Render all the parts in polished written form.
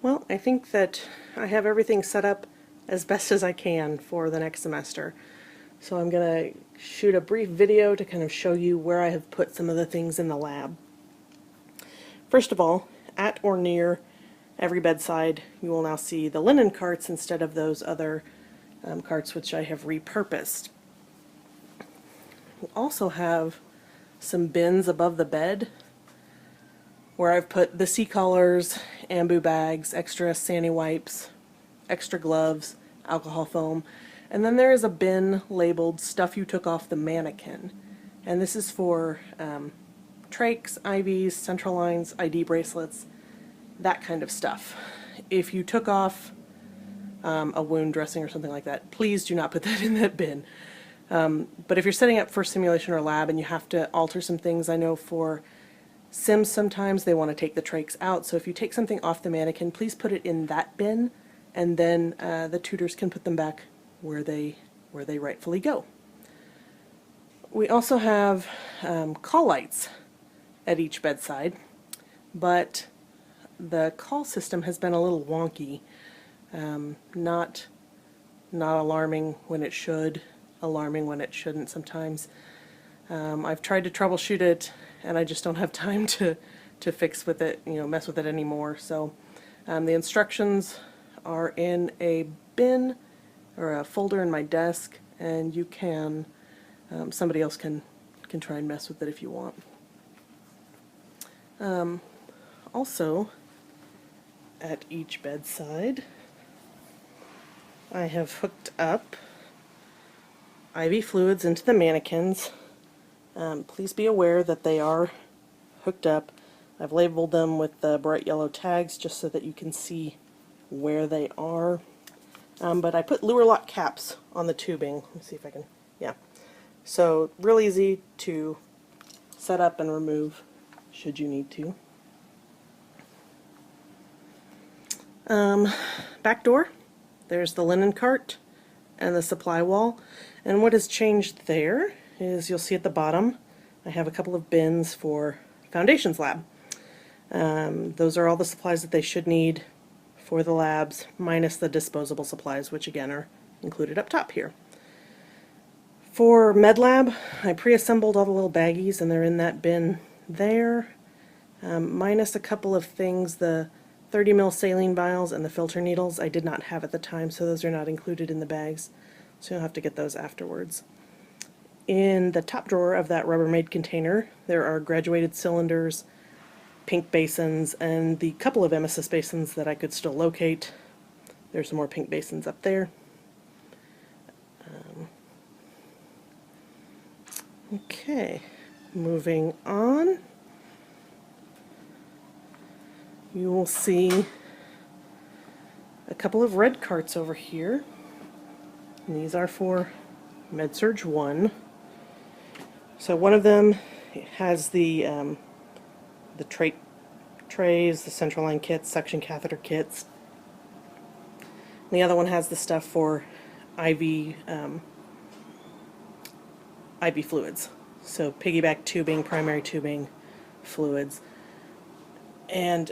Well, I think that I have everything set up as best as I can for the next semester. So I'm going to shoot a brief video to kind of show you where I have put some of the things in the lab. First of all, at or near every bedside, you will now see the linen carts instead of those other carts which I have repurposed. We also have some bins above the bed where I've put the C-collars, ambu bags, extra Sani wipes, extra gloves, alcohol foam, and then there is a bin labeled stuff you took off the mannequin. And this is for trachs, IVs, central lines, ID bracelets, that kind of stuff. If you took off a wound dressing or something like that, please do not put that in that bin. But if you're setting up for simulation or lab and you have to alter some things, I know for Sims sometimes they want to take the trachs out, so if you take something off the mannequin, please put it in that bin, and then the tutors can put them back where they rightfully go. We also have call lights at each bedside, but the call system has been a little wonky, not alarming when it should, alarming when it shouldn't sometimes. I've tried to troubleshoot it, and I just don't have time to fix with it, mess with it anymore. So the instructions are in a bin or a folder in my desk, and you can, somebody else can try and mess with it if you want. Also, at each bedside, I have hooked up IV fluids into the mannequins. Please be aware that they are hooked up. I've labeled them with the bright yellow tags just so that you can see where they are. But I put lure lock caps on the tubing. Let me see if I can, yeah. So real easy to set up and remove should you need to. Back door, there's the linen cart and the supply wall. And what has changed there is you'll see at the bottom I have a couple of bins for Foundations Lab. Those are all the supplies that they should need for the labs, minus the disposable supplies, which again are included up top here. For Med Lab, I pre-assembled all the little baggies and they're in that bin there, minus a couple of things. The 30 ml saline vials and the filter needles I did not have at the time, so those are not included in the bags, so you'll have to get those afterwards. In the top drawer of that Rubbermaid container, there are graduated cylinders, pink basins, and the couple of emesis basins that I could still locate. There's some more pink basins up there. Okay, moving on. You will see a couple of red carts over here. And these are for MedSurg 1. So one of them has the trach trays, the central line kits, suction catheter kits. And the other one has the stuff for IV fluids. So piggyback tubing, primary tubing, fluids. And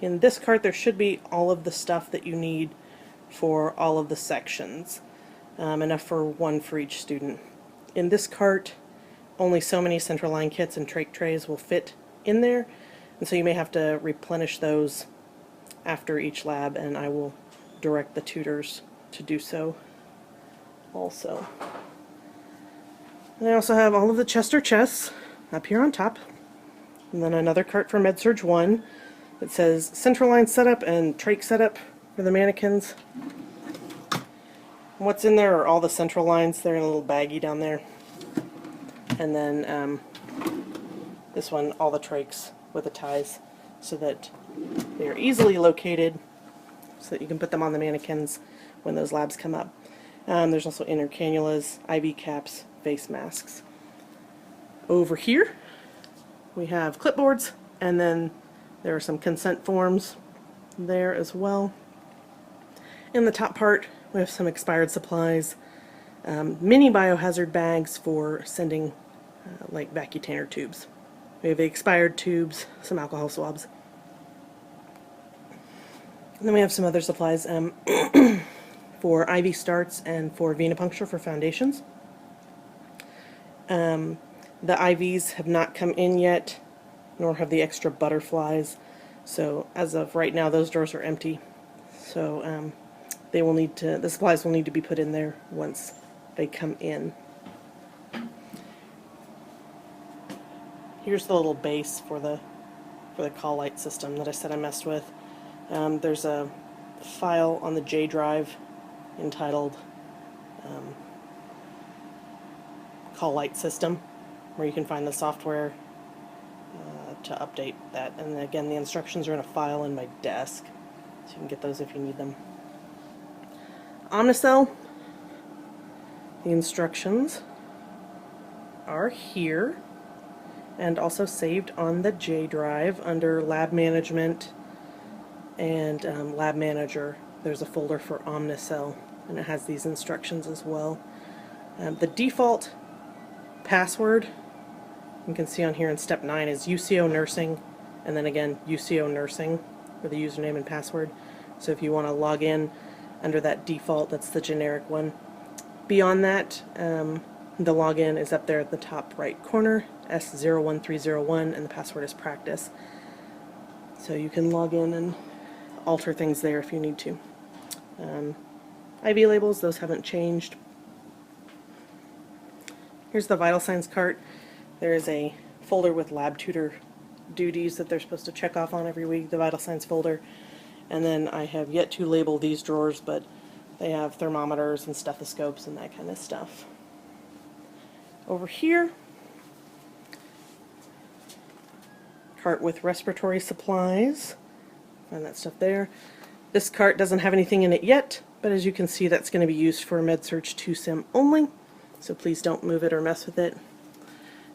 in this cart there should be all of the stuff that you need for all of the sections. Enough for one for each student. In this cart, only so many central line kits and trach trays will fit in there, and so you may have to replenish those after each lab, and I will direct the tutors to do so also. And I also have all of the Chester chests up here on top, and then another cart for MedSurg 1 that says central line setup and trach setup for the mannequins. What's in there are all the central lines. They're in a little baggie down there. And then this one, all the trachs with the ties so that they are easily located so that you can put them on the mannequins when those labs come up. There's also inner cannulas, IV caps, face masks. Over here we have clipboards, and then there are some consent forms there as well. In the top part we have some expired supplies, mini biohazard bags for sending like Vacutainer tubes. We have expired tubes, some alcohol swabs. And then we have some other supplies for IV starts and for venipuncture for foundations. The IVs have not come in yet, nor have the extra butterflies. So as of right now, those drawers are empty. So they will need to, the supplies will need to be put in there once they come in. Here's the little base for the call light system that I said I messed with. There's a file on the J drive entitled Call Light System, where you can find the software to update that. And again, the instructions are in a file in my desk, so you can get those if you need them. Omnicell, the instructions are here and also saved on the J drive under Lab Management and Lab Manager. There's a folder for Omnicell, and it has these instructions as well. The default password you can see on here in step 9 is UCO Nursing, and then again UCO Nursing for the username and password. So if you want to log in under that default, that's the generic one. Beyond that, the login is up there at the top right corner, S01301, and the password is practice. So you can log in and alter things there if you need to. IV labels, those haven't changed. Here's the vital signs cart. There is a folder with lab tutor duties that they're supposed to check off on every week, the vital signs folder. And then I have yet to label these drawers, but they have thermometers and stethoscopes and that kind of stuff. Over here, cart with respiratory supplies. Find that stuff there. This cart doesn't have anything in it yet, but as you can see, that's going to be used for MedSearch 2Sim only, so please don't move it or mess with it.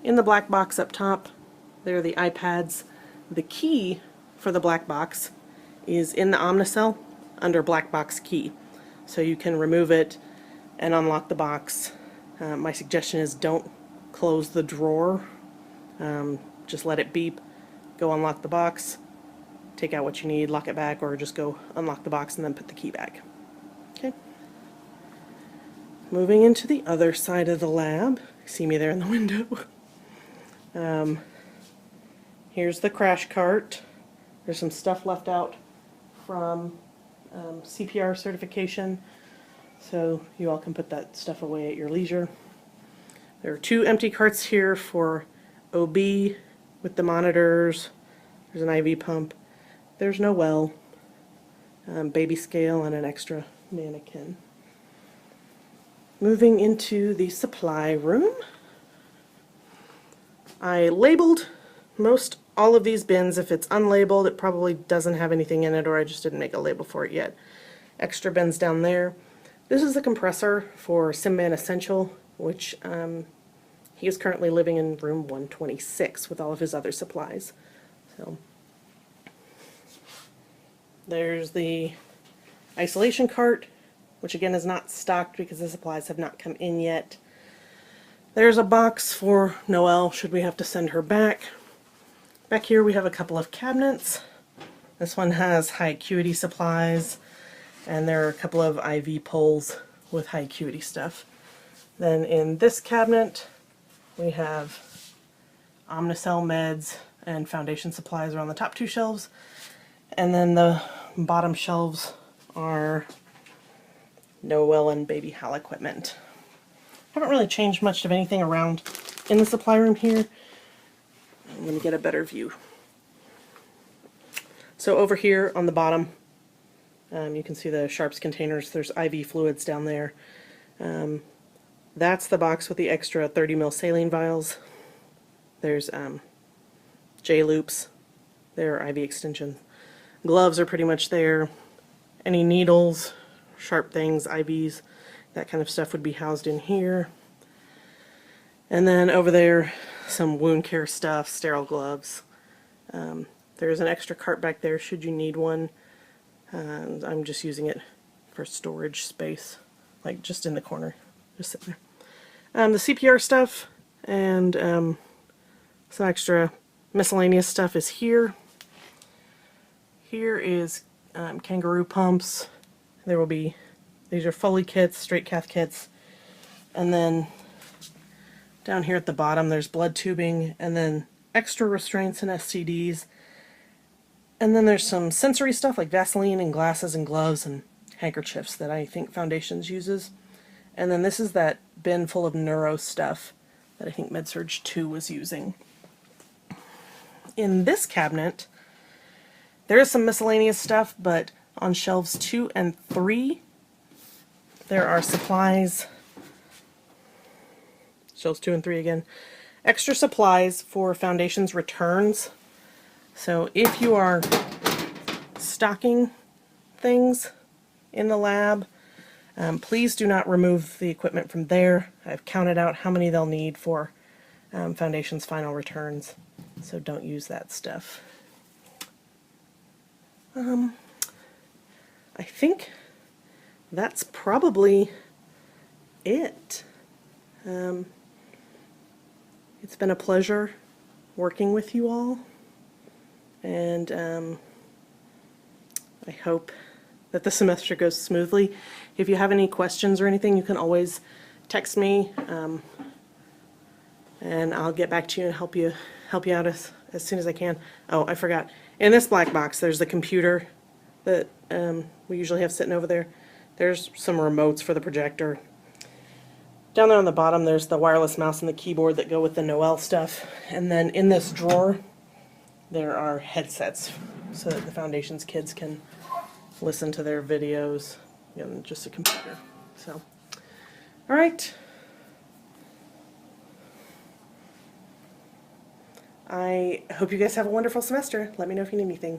In the black box up top, there are the iPads. The key for the black box is in the Omnicell under black box key, so you can remove it and unlock the box. My suggestion is don't close the drawer, just let it beep, go unlock the box, take out what you need, lock it back, or just go unlock the box and then put the key back. Okay. Moving into the other side of the lab. See me there in the window. Here's the crash cart. There's some stuff left out from CPR certification, so you all can put that stuff away at your leisure. There are 2 empty carts here for OB with the monitors. There's an IV pump. There's no well, baby scale, and an extra mannequin. Moving into the supply room. I labeled all of these bins. If it's unlabeled, it probably doesn't have anything in it, or I just didn't make a label for it yet. Extra bins down there. This is the compressor for SimMan Essential, which he is currently living in room 126 with all of his other supplies. So there's the isolation cart, which again is not stocked because the supplies have not come in yet. There's a box for Noelle should we have to send her back. Back here we have a couple of cabinets. This one has high acuity supplies, and there are a couple of IV poles with high acuity stuff. Then in this cabinet we have Omnicell meds and foundation supplies are on the top 2 shelves, and then the bottom shelves are Noelle and baby Hal equipment. Haven't really changed much of anything around in the supply room here. I'm going to get a better view. So over here on the bottom, you can see the Sharps containers. There's IV fluids down there. That's the box with the extra 30 ml saline vials. There's J-loops. There are IV extensions. Gloves are pretty much there. Any needles, sharp things, IVs, that kind of stuff would be housed in here. And then over there, some wound care stuff, sterile gloves. There's an extra cart back there should you need one. I'm just using it for storage space, like just in the corner, just sitting there. The CPR stuff and some extra miscellaneous stuff is here. Here is kangaroo pumps. There will be, these are Foley kits, straight cath kits, and then down here at the bottom there's blood tubing, and then extra restraints and STDs, and then there's some sensory stuff like Vaseline and glasses and gloves and handkerchiefs that I think Foundations uses. And then this is that bin full of neuro stuff that I think MedSurg 2 was using. In this cabinet, there is some miscellaneous stuff, but on shelves 2 and 3, there are supplies. Shelves 2 and 3 again. Extra supplies for Foundations returns. So if you are stocking things in the lab, please do not remove the equipment from there. I've counted out how many they'll need for Foundation's final returns, so don't use that stuff. I think that's probably it. It's been a pleasure working with you all, and I hope that the semester goes smoothly. If you have any questions or anything, you can always text me, and I'll get back to you and help you out as soon as I can. Oh, I forgot. In this black box, there's the computer that we usually have sitting over there. There's some remotes for the projector. Down there on the bottom, there's the wireless mouse and the keyboard that go with the Noel stuff. And then in this drawer, there are headsets so that the Foundations kids can listen to their videos, just a computer. So, all right. I hope you guys have a wonderful semester. Let me know if you need anything.